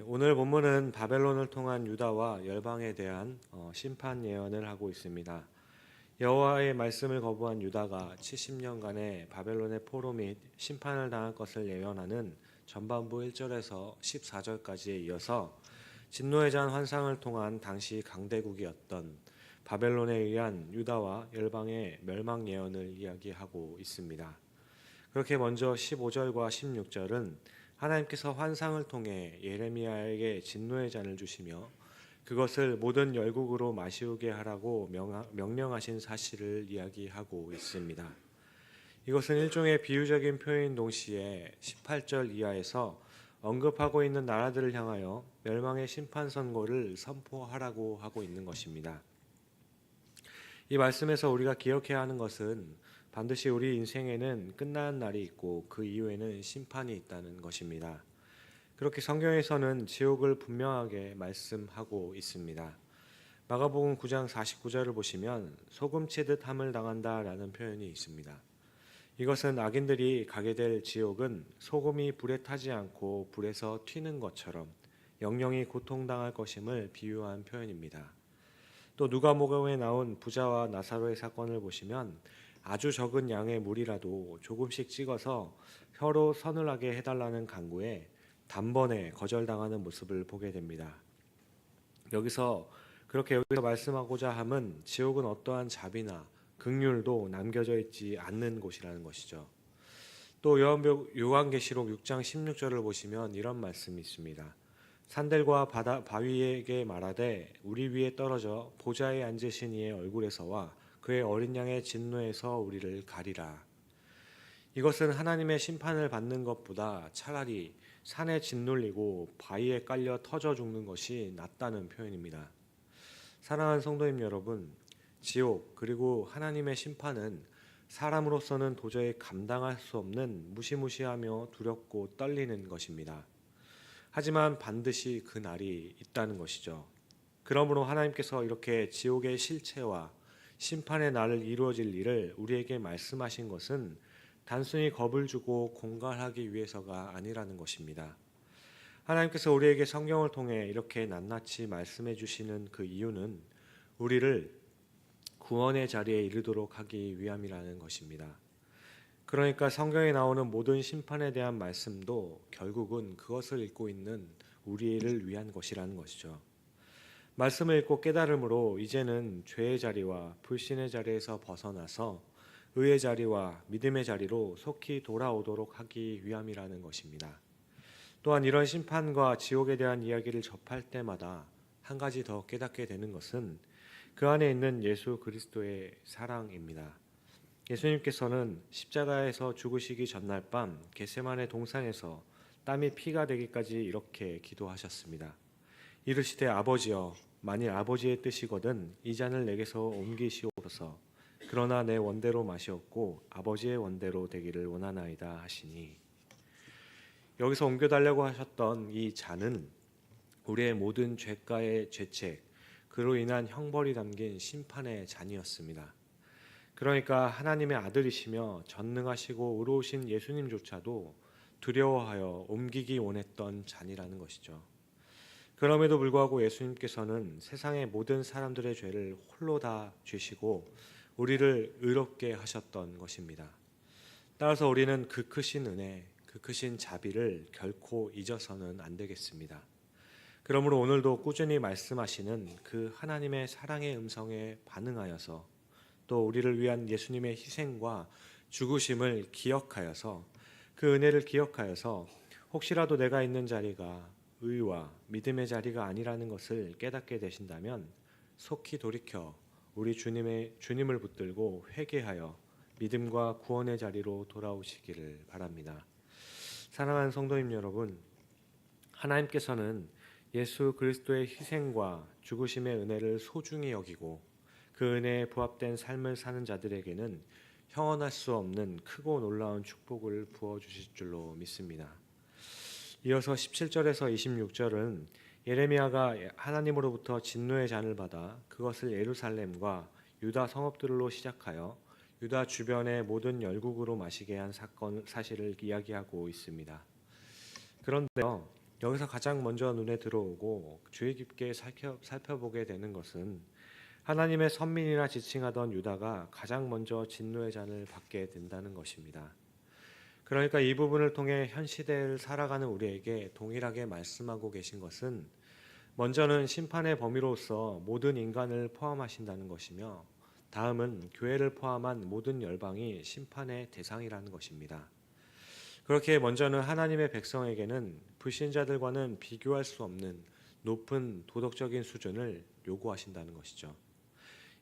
오늘 본문은 바벨론을 통한 유다와 열방에 대한 심판 예언을 하고 있습니다. 여호와의 말씀을 거부한 유다가 70년간의 바벨론의 포로 및 심판을 당할 것을 예언하는 전반부 1절에서 14절까지에 이어서 진노의 잔 환상을 통한 당시 강대국이었던 바벨론에 의한 유다와 열방의 멸망 예언을 이야기하고 있습니다. 그렇게 먼저 15절과 16절은 하나님께서 환상을 통해 예레미야에게 진노의 잔을 주시며 그것을 모든 열국으로 마시우게 하라고 명령하신 사실을 이야기하고 있습니다. 이것은 일종의 비유적인 표현인 동시에 18절 이하에서 언급하고 있는 나라들을 향하여 멸망의 심판 선고를 선포하라고 하고 있는 것입니다. 이 말씀에서 우리가 기억해야 하는 것은 반드시 우리 인생에는 끝나는 날이 있고 그 이후에는 심판이 있다는 것입니다. 그렇게 성경에서는 지옥을 분명하게 말씀하고 있습니다. 마가복음 9장 49절을 보시면 소금치듯 함을 당한다라는 표현이 있습니다. 이것은 악인들이 가게 될 지옥은 소금이 불에 타지 않고 불에서 튀는 것처럼 영영이 고통당할 것임을 비유한 표현입니다. 또 누가복음에 나온 부자와 나사로의 사건을 보시면 아주 적은 양의 물이라도 조금씩 찍어서 혀로 서늘하게 해달라는 간구에 단번에 거절당하는 모습을 보게 됩니다. 여기서 말씀하고자 함은 지옥은 어떠한 자비나 긍휼도 남겨져 있지 않는 곳이라는 것이죠. 또 요한계시록 6장 16절을 보시면 이런 말씀이 있습니다. 산들과 바위에게 말하되 우리 위에 떨어져 보좌에 앉으신 이의 얼굴에서와 그의 어린 양의 진노에서 우리를 가리라. 이것은 하나님의 심판을 받는 것보다 차라리 산에 짓눌리고 바위에 깔려 터져 죽는 것이 낫다는 표현입니다. 사랑하는 성도님 여러분, 지옥 그리고 하나님의 심판은 사람으로서는 도저히 감당할 수 없는 무시무시하며 두렵고 떨리는 것입니다. 하지만 반드시 그 날이 있다는 것이죠. 그러므로 하나님께서 이렇게 지옥의 실체와 심판의 날을 이루어질 일을 우리에게 말씀하신 것은 단순히 겁을 주고 공갈하기 위해서가 아니라는 것입니다. 하나님께서 우리에게 성경을 통해 이렇게 낱낱이 말씀해 주시는 그 이유는 우리를 구원의 자리에 이르도록 하기 위함이라는 것입니다. 그러니까 성경에 나오는 모든 심판에 대한 말씀도 결국은 그것을 읽고 있는 우리를 위한 것이라는 것이죠. 말씀을 읽고 깨달음으로 이제는 죄의 자리와 불신의 자리에서 벗어나서 의의 자리와 믿음의 자리로 속히 돌아오도록 하기 위함이라는 것입니다. 또한 이런 심판과 지옥에 대한 이야기를 접할 때마다 한 가지 더 깨닫게 되는 것은 그 안에 있는 예수 그리스도의 사랑입니다. 예수님께서는 십자가에서 죽으시기 전날 밤 겟세마네 동산에서 땀이 피가 되기까지 이렇게 기도하셨습니다. 이르시되 아버지여, 만일 아버지의 뜻이거든 이 잔을 내게서 옮기시옵소서. 그러나 내 원대로 마시옵고 아버지의 원대로 되기를 원하나이다 하시니, 여기서 옮겨달라고 하셨던 이 잔은 우리의 모든 죄가의 죄책, 그로 인한 형벌이 담긴 심판의 잔이었습니다. 그러니까 하나님의 아들이시며 전능하시고 의로우신 예수님조차도 두려워하여 옮기기 원했던 잔이라는 것이죠. 그럼에도 불구하고 예수님께서는 세상의 모든 사람들의 죄를 홀로 다 쥐시고 우리를 의롭게 하셨던 것입니다. 따라서 우리는 그 크신 은혜, 그 크신 자비를 결코 잊어서는 안 되겠습니다. 그러므로 오늘도 꾸준히 말씀하시는 그 하나님의 사랑의 음성에 반응하여서 또 우리를 위한 예수님의 희생과 죽으심을 기억하여서 그 은혜를 기억하여서 혹시라도 내가 있는 자리가 의와 믿음의 자리가 아니라는 것을 깨닫게 되신다면 속히 돌이켜 우리 주님을 붙들고 회개하여 믿음과 구원의 자리로 돌아오시기를 바랍니다. 사랑하는 성도님 여러분, 하나님께서는 예수 그리스도의 희생과 죽으심의 은혜를 소중히 여기고 그 은혜에 부합된 삶을 사는 자들에게는 형언할 수 없는 크고 놀라운 축복을 부어주실 줄로 믿습니다. 이어서 17절에서 26절은 예레미야가 하나님으로부터 진노의 잔을 받아 그것을 예루살렘과 유다 성읍들로 시작하여 유다 주변의 모든 열국으로 마시게 한 사실을 이야기하고 있습니다. 그런데요, 여기서 가장 먼저 눈에 들어오고 주의 깊게 살펴보게 되는 것은 하나님의 선민이라 지칭하던 유다가 가장 먼저 진노의 잔을 받게 된다는 것입니다. 그러니까 이 부분을 통해 현 시대를 살아가는 우리에게 동일하게 말씀하고 계신 것은 먼저는 심판의 범위로서 모든 인간을 포함하신다는 것이며 다음은 교회를 포함한 모든 열방이 심판의 대상이라는 것입니다. 그렇게 먼저는 하나님의 백성에게는 불신자들과는 비교할 수 없는 높은 도덕적인 수준을 요구하신다는 것이죠.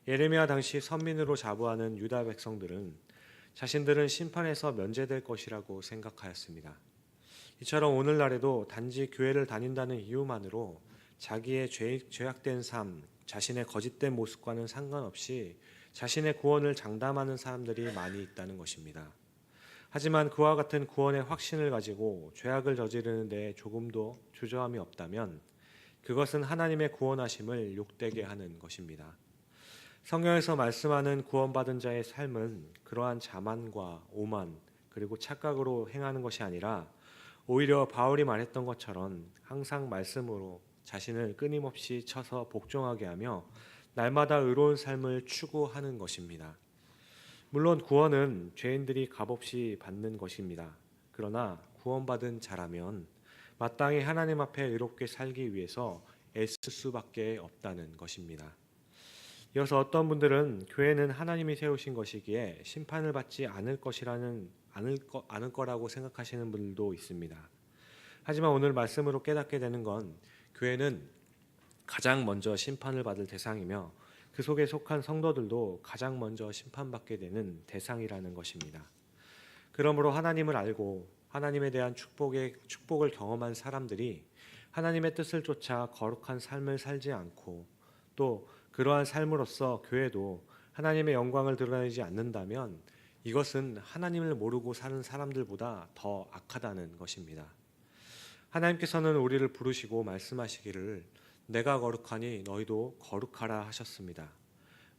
예레미야 당시 선민으로 자부하는 유다 백성들은 자신들은 심판에서 면제될 것이라고 생각하였습니다. 이처럼 오늘날에도 단지 교회를 다닌다는 이유만으로 자기의 죄악된 삶, 자신의 거짓된 모습과는 상관없이 자신의 구원을 장담하는 사람들이 많이 있다는 것입니다. 하지만 그와 같은 구원의 확신을 가지고 죄악을 저지르는 데 조금도 주저함이 없다면 그것은 하나님의 구원하심을 욕되게 하는 것입니다. 성경에서 말씀하는 구원받은 자의 삶은 그러한 자만과 오만 그리고 착각으로 행하는 것이 아니라 오히려 바울이 말했던 것처럼 항상 말씀으로 자신을 끊임없이 쳐서 복종하게 하며 날마다 의로운 삶을 추구하는 것입니다. 물론 구원은 죄인들이 값없이 받는 것입니다. 그러나 구원받은 자라면 마땅히 하나님 앞에 의롭게 살기 위해서 애쓸 수밖에 없다는 것입니다. 이어서 어떤 분들은 교회는 하나님이 세우신 것이기에 심판을 받지 않을 거라고 생각하시는 분들도 있습니다. 하지만 오늘 말씀으로 깨닫게 되는 건 교회는 가장 먼저 심판을 받을 대상이며 그 속에 속한 성도들도 가장 먼저 심판받게 되는 대상이라는 것입니다. 그러므로 하나님을 알고 하나님에 대한 축복을 경험한 사람들이 하나님의 뜻을 쫓아 거룩한 삶을 살지 않고 또 그러한 삶으로써 교회도 하나님의 영광을 드러내지 않는다면 이것은 하나님을 모르고 사는 사람들보다 더 악하다는 것입니다. 하나님께서는 우리를 부르시고 말씀하시기를 내가 거룩하니 너희도 거룩하라 하셨습니다.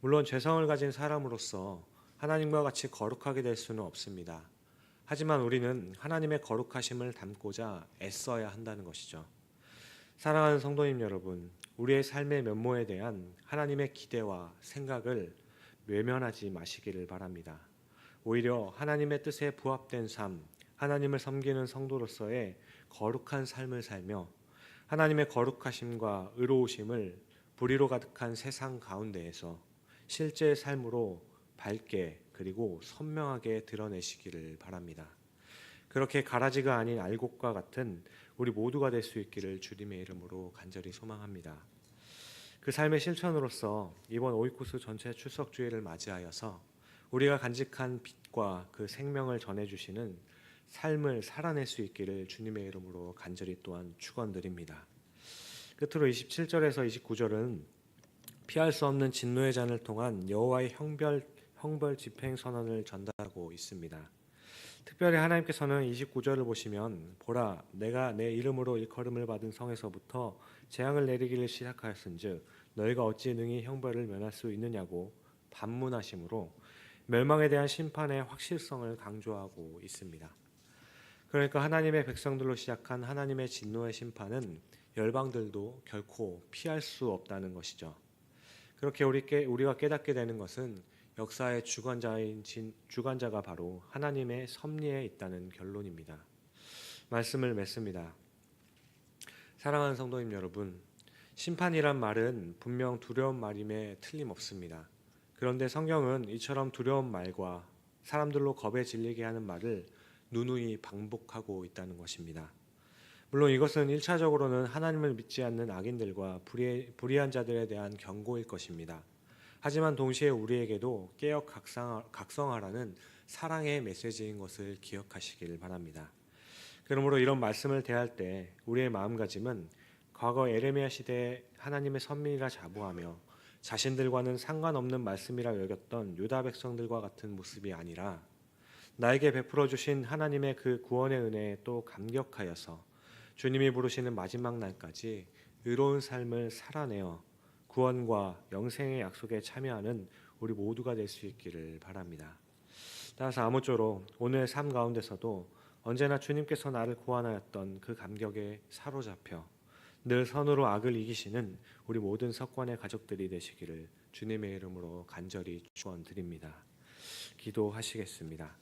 물론 죄성을 가진 사람으로서 하나님과 같이 거룩하게 될 수는 없습니다. 하지만 우리는 하나님의 거룩하심을 담고자 애써야 한다는 것이죠. 사랑하는 성도님 여러분, 우리의 삶의 면모에 대한 하나님의 기대와 생각을 외면하지 마시기를 바랍니다. 오히려 하나님의 뜻에 부합된 삶, 하나님을 섬기는 성도로서의 거룩한 삶을 살며 하나님의 거룩하심과 의로우심을 불의로 가득한 세상 가운데에서 실제의 삶으로 밝게 그리고 선명하게 드러내시기를 바랍니다. 그렇게 가라지가 아닌 알곡과 같은 우리 모두가 될 수 있기를 주님의 이름으로 간절히 소망합니다. 그 삶의 실천으로서 이번 오이쿠스 전체 출석 주일을 맞이하여서 우리가 간직한 빛과 그 생명을 전해주시는 삶을 살아낼 수 있기를 주님의 이름으로 간절히 또한 축원드립니다. 끝으로 27절에서 29절은 피할 수 없는 진노의 잔을 통한 여호와의 형벌 집행 선언을 전달하고 있습니다. 특별히 하나님께서는 29절을 보시면 보라 내가 내 이름으로 일컬음을 받은 성에서부터 재앙을 내리기를 시작하였은즉 너희가 어찌 능히 형벌을 면할 수 있느냐고 반문하심으로 멸망에 대한 심판의 확실성을 강조하고 있습니다. 그러니까 하나님의 백성들로 시작한 하나님의 진노의 심판은 열방들도 결코 피할 수 없다는 것이죠. 그렇게 우리가 깨닫게 되는 것은 역사의 주관자가 바로 하나님의 섭리에 있다는 결론입니다. 말씀을 맺습니다. 사랑하는 성도님 여러분, 심판이란 말은 분명 두려운 말임에 틀림없습니다. 그런데 성경은 이처럼 두려운 말과 사람들로 겁에 질리게 하는 말을 누누이 반복하고 있다는 것입니다. 물론 이것은 1차적으로는 하나님을 믿지 않는 악인들과 불의한 자들에 대한 경고일 것입니다. 하지만 동시에 우리에게도 깨어 각성하라는 사랑의 메시지인 것을 기억하시길 바랍니다. 그러므로 이런 말씀을 대할 때 우리의 마음가짐은 과거 에레미야 시대에 하나님의 선민이라 자부하며 자신들과는 상관없는 말씀이라 여겼던 유다 백성들과 같은 모습이 아니라 나에게 베풀어 주신 하나님의 그 구원의 은혜에 또 감격하여서 주님이 부르시는 마지막 날까지 의로운 삶을 살아내어 구원과 영생의 약속에 참여하는 우리 모두가 될 수 있기를 바랍니다. 따라서 아무쪼록 오늘 삶 가운데서도 언제나 주님께서 나를 구원하였던 그 감격에 사로잡혀 늘 선으로 악을 이기시는 우리 모든 석관의 가족들이 되시기를 주님의 이름으로 간절히 축원드립니다. 기도하시겠습니다.